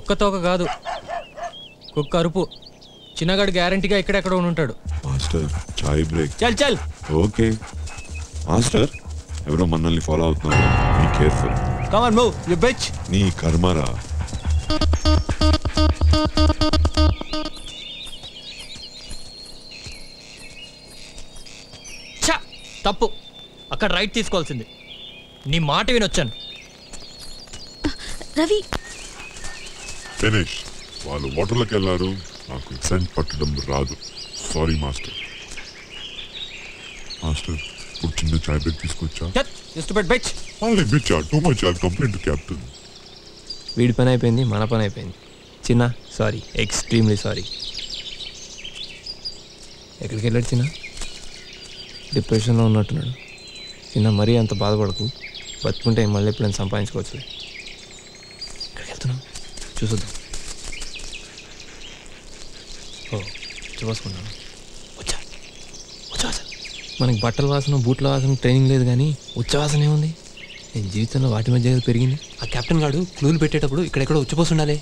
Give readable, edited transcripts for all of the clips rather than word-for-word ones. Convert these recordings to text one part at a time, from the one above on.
కుక్క తోక కాదు, కుక్క అరుపు. చిన్నగాడు గ్యారంటీగా ఇక్కడెక్కడ ఉంటాడు. Master chai break. చల్ చల్. ఓకే మాస్టర్, ఎవరో మనల్ని ఫాలో అవుతున్నారు, be careful. Come on move you bitch. నీ కర్మరా. ఛ, తప్పు. అక్కడ రైట్ తీసుకోవాల్సింది. నీ మాట వినొచ్చాను. రవి ఫినిష్. వాళ్ళు వాటర్లోకి వెళ్ళారు, నాకు సెంట్ పట్టడం రాదు. Sorry master. మాస్టర్ ఇప్పుడు చిన్న చాయ్ బ్రేక్ తీసుకొచ్చా. Complaint captain. వీడి పని అయిపోయింది, మన పని అయిపోయింది. చిన్న సారీ, ఎక్స్ట్రీమ్లీ సారీ. ఎక్కడికి వెళ్ళాడు చిన్న? డిప్రెషన్లో ఉన్నట్టున్నాడు. చిన్న మరీ అంత బాధపడకు, బతుకుంటే మళ్ళీ ఎప్పుడైనా సంపాదించుకోవచ్చు. ఎక్కడికి వెళ్తున్నావు చూసొద్దాం. ఓ చూసుకున్నాను. వచ్చా ఉచ్ఛవాసన. మనకి బట్టల వాసన, బూట్ల వాసన ట్రైనింగ్ లేదు, కానీ ఉచ్ఛవాసన ఏముంది? నేను జీవితంలో వాటి మధ్య పెరిగింది. ఆ కెప్టెన్ గాడు క్లూలు పెట్టేటప్పుడు ఇక్కడెక్కడో ఉచ్చిపోసి ఉండాలి.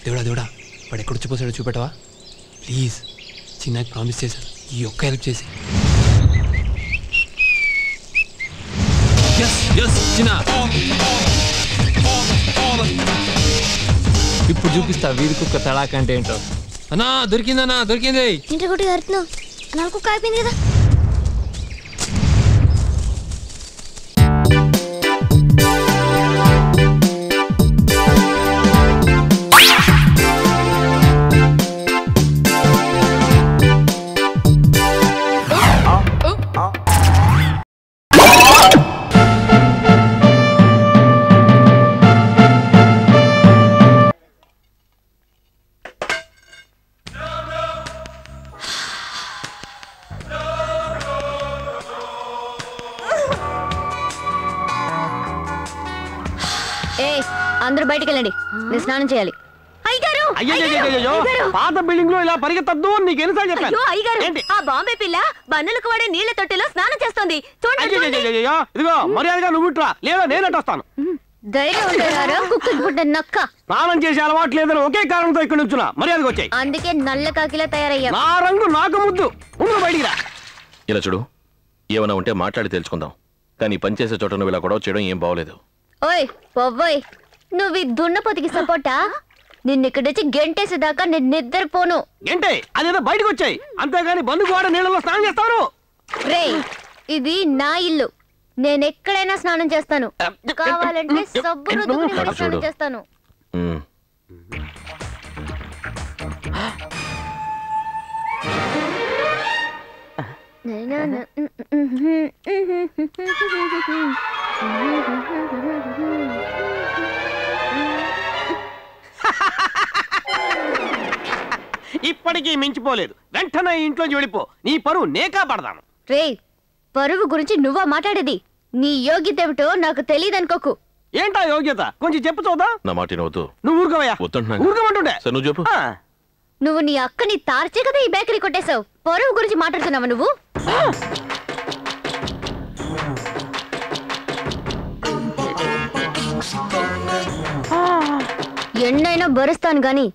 దేవుడా దేవుడా, వాడు ఎక్కడ ఉచ్చిపోసాడో చూపెట్టవా ప్లీజ్? చిన్నకి ప్రామిస్ చేశాను, ఈ ఒక్క హెల్ప్ చేసి. చిన్న ఇప్పుడు చూపిస్తా వీధి కుక్క తడాక అంటే ఏంటో. అన్నా దొరికిందన్నా, దొరికింది. ఇంటి కొట్టి అరుతున్నావు, నాకు కుక్క అయిపోయింది కదా. అందరూ బయటికి వెళ్ళండి, నేను స్నానం చేయాలి. పాత బిల్డింగ్ లో ఇలా పరిగెత్తద్దు, నీకు ఎన్నిసార్లు చెప్పాను. ఆ బాంబే పిల్ల బన్నులకు వాడే నీళ్ల తొట్టెలో స్నానం చేస్తుంది. ఇదిగో మర్యాదగా నువ్వు ఇట్రా, లేదా నేనట్టు వస్తాను. నక్క స్నానం చేసే అలవాటు లేదని ఒకే కారణంతో ఇక్కడ నుంచున్నా. మర్యాదగా వచ్చాయి. అందుకే నల్ల కాకిలా తయారయ్యా. నా రంగు నాకు ముద్దు. ముందు బయటికి రా. ఇలా చూడు, ఏమైనా ఉంటే మాట్లాడి తెలుసుకుందాం, కానీ పనిచేసే చోట నువ్వు ఇలా గొడవ చేయడం ఏం బాగోలేదు. ఓయ్ పొవ్వోయ్, నువ్వు ఈ దున్నపోతికి సపోర్టా? నిన్నిక్కడొచ్చి గెంటేసేదాకా నేను నిద్రపోను. గంటే అదేదో బయటకు వచ్చాయి, అంతేగాని బంధుకు వాడ నీళ్ళలో స్నానం చేస్తాను. రే, ఇది నా ఇల్లు, నేను ఎక్కడైనా స్నానం చేస్తాను. కావాలంటే సబ్బు రుద్దుకుని మరీ స్నానం చేస్తాను. ఇప్పటికీ మించిపోలేదు. వెంటనే ఇంట్లో వెళ్ళిపో, నీ పరువు నేకా పడదాను. రే, పరువు గురించి నువ్వా మాట్లాడేది? నీ యోగ్యత ఏమిటో నాకు తెలియదనుకోకు. ఏంటా యోగ్యత? కొంచెం చెప్పు చూద్దాం. నా మాట వినవద్దు. నువ్వు ఊరుకోవయ్యా. ఊరుకోమంటుండే. నువ్వు చెప్పు. నువ్వు నీ అక్కని తార్చే కదా ఈ బేకరీ కొట్టేశావు. పరువు గురించి మాట్లాడుతున్నావా నువ్వు? ఎన్నైనా భరుస్తాను గాని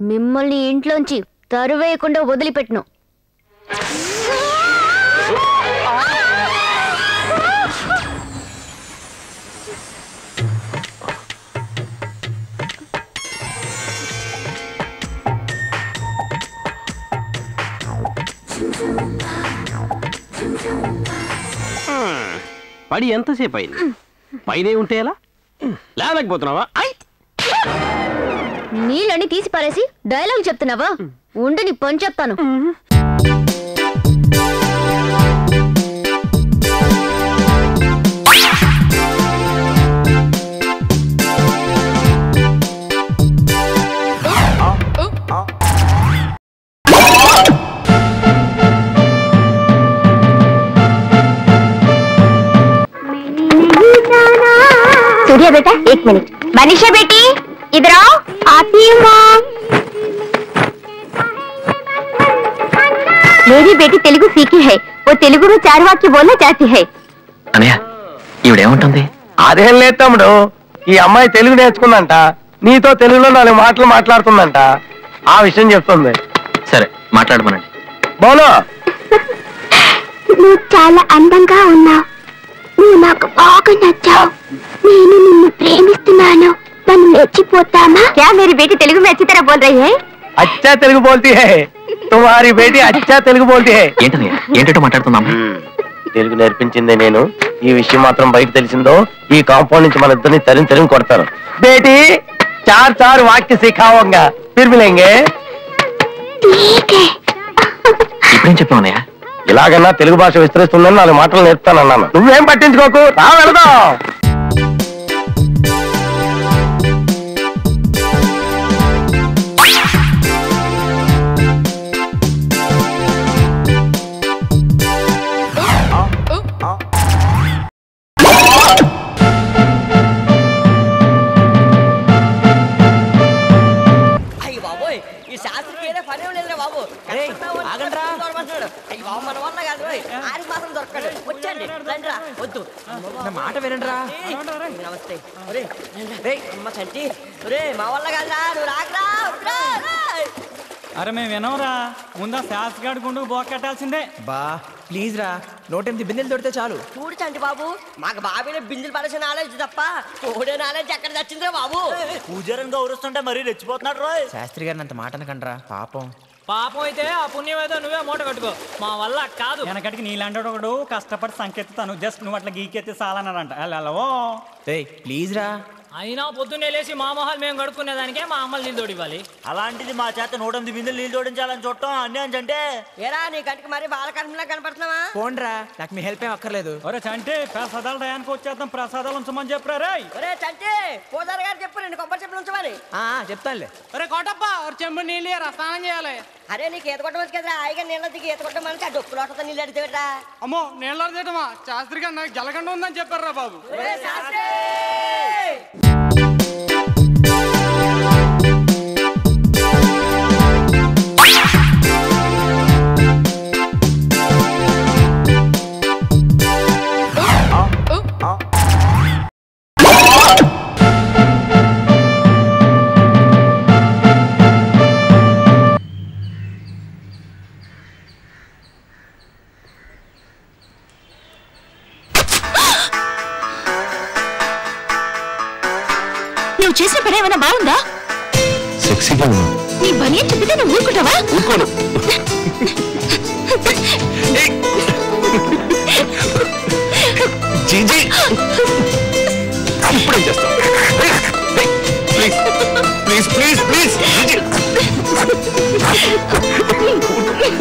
మిమ్మల్ని ఇంట్లోంచి తరువేయకుండా వదిలిపెట్టును. పడి ఎంతసేపు అయింది? పైనే ఉంటే ఎలా? లేకపోతున్నావా? నీళ్ళని తీసి పారేసి డైలాగ్ చెప్తున్నావా? ఉండు, నీ పని చెప్తాను. सूर्या बेटा, एक मिनट. मनीषा बेटी, इधर आओ. आती हूँ माँ. मेरी बेटी तेलुगु सीखी है, वो तेलुगु में 4 वाक्य बोलना चाहती है. అన్నయ్య, ఈవిడేమంటుంది? అదేం లేదు తమ్ముడు, ఈ అమ్మాయి తెలుగు నేర్చుకుందంట. నీతో తెలుగులో 4 మాటలు మాట్లాడుతుందంట. ఆ విషయం చెప్తుంది. సరే మాట్లాడమనండి. బోలో. నువ్వు చాలా అందంగా ఉన్నావు. నువ్వు నాకు బాగా నచ్చావు. నేను నిన్ను ప్రేమిస్తున్నాను. మనం మెచ్చిపోతామా? क्या मेरी बेटी तेलुगु में अच्छी तरह बोल रही है? అచ్చా తెలుగు బోల్తీ హై. తుమారి బేటీ అచ్చా తెలుగు బోల్తీ హై. ఏంటో మాట్లాడుతున్నాం. తెలుగు నేర్పించిందే నేను. ఈ విషయం మాత్రం బయట తెలిసిందో ఈ కాంపౌండ్ నుంచి మన ఇద్దరిని తరిమి కొడతారు. బేటీ 4 వాక్య సిఖావంగా ఫిర్ మిలేంగే. ఇప్పుడేం చెప్పావనయ్యా? ఇలాగన్నా తెలుగు భాష విస్తరిస్తుందని 4 మాటలు నేర్పుతానన్నాను. నువ్వేం పట్టించుకోకు, రా వెళదాం. మాట వినండిరా. నమస్తే. అమ్మ చంటి, మా వల్ల కాదురా, నువ్వు రాకరా. అరే మేము వినవరా, ముందా శాస్త్రగాడి గుండు బోకెట్టాల్సిందే. బా ప్లీజ్ రా, 108 బిందెలు దొరికితే చాలు. చూడు చంటి బాబు, మాకు బాబీలో బిందులు పడేసిన నాలెడ్జ్ తప్ప తోడే నాలెడ్జ్ ఎక్కడ తెచ్చిందిరా బాబు. పూజారం గౌరవిస్తుంటే మరీ రెచ్చిపోతున్నాడు రోయ్. శాస్త్రి గారిని అంత మాట అనకండ్రా, పాపం. పాపం అయితే ఆ పుణ్యం ఏదో నువ్వే మూట కట్టుకో, మా వల్ల కాదు. వెనకటికి నీలాంటి ఒకడు కష్టపడి సంకెత్తుతాను, జస్ట్ నువ్వు అట్లా గీకెత్తి చాలన్నారంట. వెళ్ళవో ప్లీజ్ రా. అయినా పొద్దున్నే లేచి మా మొహాలు మేము కడుక్కునేదానికే మా అమ్మలు నీళ్ళు తోడి ఇవ్వాలి. అలాంటిది మా చేత 108 బిందెలు నీళ్ళు జోడించాలని చూడటం అన్యాయం అంటే. ఏరా నీ కంటికి మరి బాలకర్మలా కనపడుతున్నావా? పోండ్రా, నాకు మీ హెల్ప్ ఏం అక్కర్లేదు. ఒరే చంటి, ప్రసాదాలు టయానికి వచ్చేద్దాం, ప్రసాదాలు ఉంచమని చెప్పరా రే. ఒరే చంటి, పూజారి గారు చెప్పు, 2 కొబ్బరి చెప్పులు ఉంచమని. చెప్తానులే. ఒరే కోటప్ప, ఒక చెంబు నీళ్ళు స్నానం చేయాలి. అరే నీకు ఈత కొట్టవచ్చు కదరా, హాయిగా నీళ్ళ దిగి ఈత కొట్ట మనకి ఆ డొక్కు లోటతో నీళ్ళు అడితేరా. అమ్మో నీళ్ళు అడితేటమా, శాస్త్రి గారు నాకు జలగండ ఉందని చెప్పారా బాబు. నువ్వు చేసిన పని ఏమైనా బాగుందా? సెక్సీగా ఉన్నా. నీ పని ఏం చెప్పితే నువ్వు ఊరుకుంటావా? ఊరుకోను. జీజీ ఇప్పుడేం చేస్తావు? Please please please please GG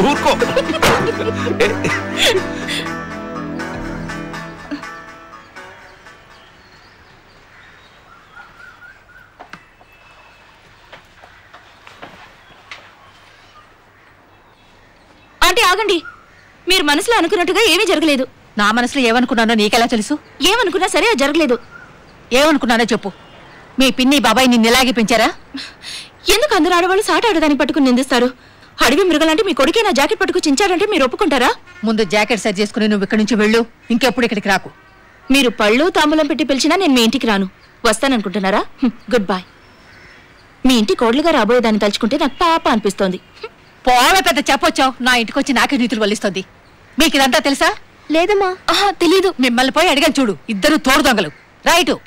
ఊరుకో. అంటే ఆగండి, మీరు మనసులో అనుకున్నట్టుగా ఏమీ జరగలేదు. నా మనసులో ఏమనుకున్నానో నీకెలా తెలుసు? ఏమనుకున్నా సరే అది జరగలేదు. ఏమనుకున్నానో చెప్పు. మీ పిన్ని బాబాయ్ నిన్ను ఇలాగే పెంచారా? ఎందుకు అందరు ఆడవాళ్ళు సాట ఆడదాన్ని పట్టుకుని నిందిస్తారు? అడవి మృగలాంటి మీ కొడుకే నా జాకెట్ పట్టుకు చించారంటే మీరు ఒప్పుకుంటారా? ముందు జాకెట్ సరి చేసుకుని నువ్వు ఇక్కడి నుంచి వెళ్ళు, ఇంకెప్పుడు ఇక్కడికి రాకు. మీరు పళ్ళు తాంబూలం పెట్టి పిలిచినా నేను మీ ఇంటికి రాను. వస్తాననుకుంటున్నారా? Good bye. మీ ఇంటి కోడలుగా రాబోయేదాన్ని తలుచుకుంటే నాకు పాప అనిపిస్తోంది. పోవే పెద్ద చెప్పొచ్చావు, నా ఇంటికి వచ్చి నాకే నీతులు వల్లిస్తుంది. మీకు ఇదంతా తెలుసా? లేదమ్మా. తెలీదు. మిమ్మల్ని పోయి అడిగాను చూడు, ఇద్దరు తోడు దొంగలు. రైటు.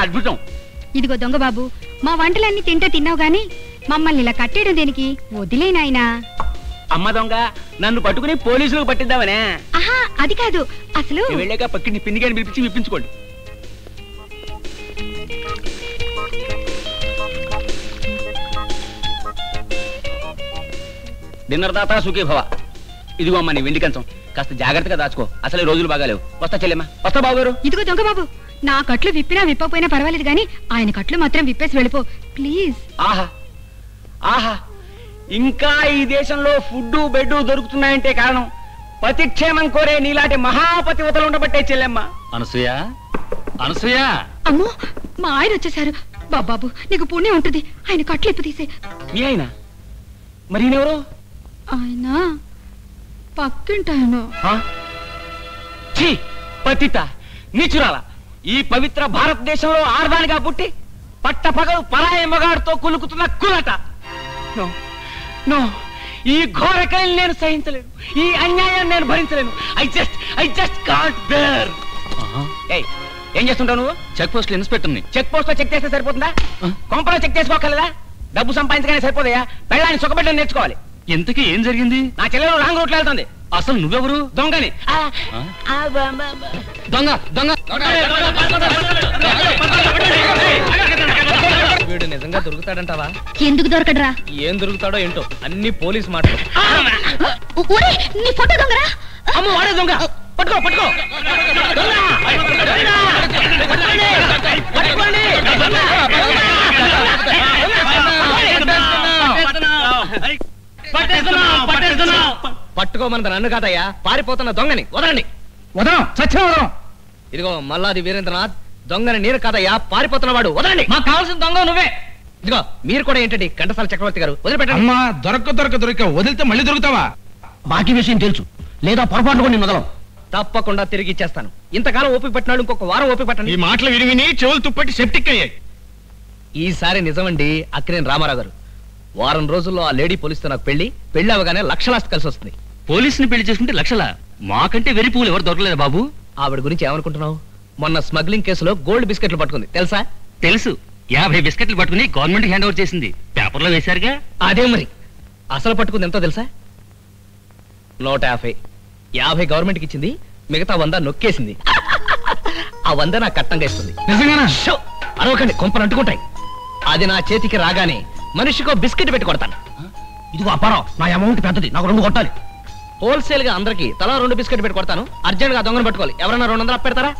అద్భుతం. ఇదిగో దొంగ బాబు, మా వంటలన్నీ తిన్నావు గాని మమ్మల్ని ఇలా కట్టేయడం దేనికి? వదిలేనాయనా. అమ్మ దొంగ, నన్ను పట్టుకుని పోలీసులకు పట్టిద్దామనే. ఆహా, అది కాదు. అసలు వెళ్ళాక పక్కిని పిన్నిగాని పిలిపించి విప్పించుకోండి. డిన్నర్ దాతా సుఖీ భవ. ఇదిగో అమ్మ నీ వెండి కంచం, కాస్త జాగ్రత్తగా దాచుకో. అసలు రోజులు బాగాలేవు. వస్తా చెల్లెమ్మా. వస్తా బాబు గారు. ఇదిగో దొంగ బాబు, నా కట్లు విప్పినా విప్పపోయినా పర్వాలేదు గాని ఆయన కట్లు మాత్రం విప్పేసి వెళ్ళిపో ప్లీజ్. ఆహా ఆహా, ఇంకా ఈ దేశంలో ఫుడ్ బెడ్ దొరుకుతున్నాయంటే కారణం పతిక్షేమం కోరే నీలాంటి మహాపతివతలు ఉండబట్టే చెల్లెమ్మ. అనసూయ, అనసూయ. అమ్మో మా ఆయన వచ్చేసారు. బాబాబు నీకు పుణ్యం ఉంటుంది, ఆయన కట్లిప్పు తీసే. మీ ఆయన మరి ఎవరు? ఆయన పక్కింటాయన. పతిత నీచురాల, ఈ పవిత్ర భారతదేశంలో ఆర్దానిగా పుట్టి పట్టపగలు పరాయి మగాడితో కులుకుతున్న కులట. నో, ఈ ఘోరకల్ని నేను సహించలేను, ఈ అన్యాయాన్ని నేను భరించలేను. I just can't bear. ఏం చేస్తుంటావు నువ్వు? చెక్ పోస్ట్ ఇన్స్పెక్టర్ని. చెక్ పోస్ట్ లో చెక్ చేస్తే సరిపోతుందా? కొంపలో చెక్ చేసుకోగలదా? డబ్బు సంపాదించగానే సరిపోదయా? పెళ్ళాన్ని సుఖపెట్టని నేర్చుకోవాలి. ఎంతకీ ఏం జరిగింది? నా చెల్లెలు రాంగ్ రూట్లో వెళ్తుంది. అసలు నువ్వెవరు? దొంగని. దొంగ దొంగ. వీడు నిజంగా దొరుకుతాడంటావా? ఎందుకు దొరకడరా? ఏం దొరుకుతాడో ఏంటో, అన్ని పోలీస్ మాటలు. నీ ఫోటో దొంగరా? అమ్మ వాడే దొంగ. పట్టుకో పట్టుకో. పట్టుకోమన్నది నన్ను కాదయ్యా, పారిపోతున్న దొంగని. వదలండి. వదలం, సత్యం వదలం. ఇదిగో మల్లాది వీరేంద్రనాథ్, దొంగని నేను కాదయ్యా, పారిపోతున్న వాడు. వదలండి. మాకు కావాల్సిన దొంగ నువ్వే. ఇదిగో మీరు కూడా ఏంటండి ఘంటసాల చక్రవర్తి గారు, వదిలిపెట్టండి. అమ్మా దొరక వదిలితే మళ్ళీ దొరుకుతావా? బాకీ విషయం తెలుసు, లేదా పొరపాటు కూడా నేను వదలం. తప్పకుండా తిరిగి ఇచ్చేస్తాను. ఇంతకాలం ఓపిక పట్టినాడు, ఇంకొక వారం ఓపిక పట్టండి. ఈ మాటలు విని చెవులు తుప్పట్టి సెప్టిక్ అయ్యాయి. ఈసారి నిజమండి అక్కినేని రామారావు గారు. వారం రోజుల్లో ఆ లేడీ పోలీసుతో నాకు పెళ్లి అవగానే లక్షలాస్తి కలిసి వస్తుంది. పోలీసుని పెళ్లి చేసుకుంటే లక్షల? మాకంటే వెరి పూలు ఎవరు దొరకలేదు బాబు. ఆవిడ గురించి ఏమనుకుంటున్నావు? మొన్న స్మగ్లింగ్ కేసులో గోల్డ్ బిస్కెట్లు పట్టుకుంది, తెలుసా? తెలుసు. 50 బిస్కెట్లు పట్టుకుని గవర్నమెంట్ హ్యాండ్ ఓవర్ చేసింది. పేపర్లో వేశారుగా. అదే మరి. అసలు పట్టుకుంది ఎంతో తెలుసా? 150. 50 గవర్నమెంట్కి ఇచ్చింది, మిగతా 100 నొక్కేసింది. ఆ 100 నాకు కట్టంగా ఇస్తుంది. అరవకండి, కొంపలు అంటుకుంటాయి. అది నా చేతికి రాగానే మనిషికో బిస్కెట్ పెట్టి కొడతాను. ఇదిగో అపారం, నా అమౌంట్ పెద్దది, నాకు 2 కొట్టాలి. హోల్సేల్ గా అందరికి తలా 2 బిస్కెట్ పెట్టి కొడతాను. అర్జెంట్ గా దొంగను పట్టుకోవాలి. ఎవరైనా 200 పెడతారా?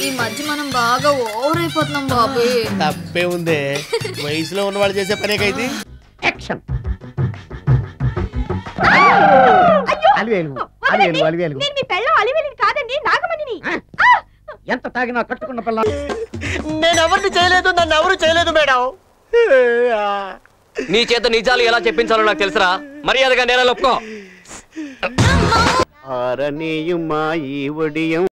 ఈ మధ్య మనం బాగా ఓవర్ అయిపోతున్నాం బాబు. తప్పే ఉందే, వయసులో ఉన్న వాళ్ళు చేసే పనేకైతే. కాదండి, నాగమణిని. ఎంత తాగినా కట్టుకున్న పిల్ల. నేను ఎవరిని చేయలేదు, నన్ను ఎవరు చేయలేదు మేడం. నీ చేత నిజాలు ఎలా చెప్పించాలో నాకు తెలుసురా. మర్యాదగా నేల ఒప్పుకో. ఆరనీయుమా ఈ ఒడియం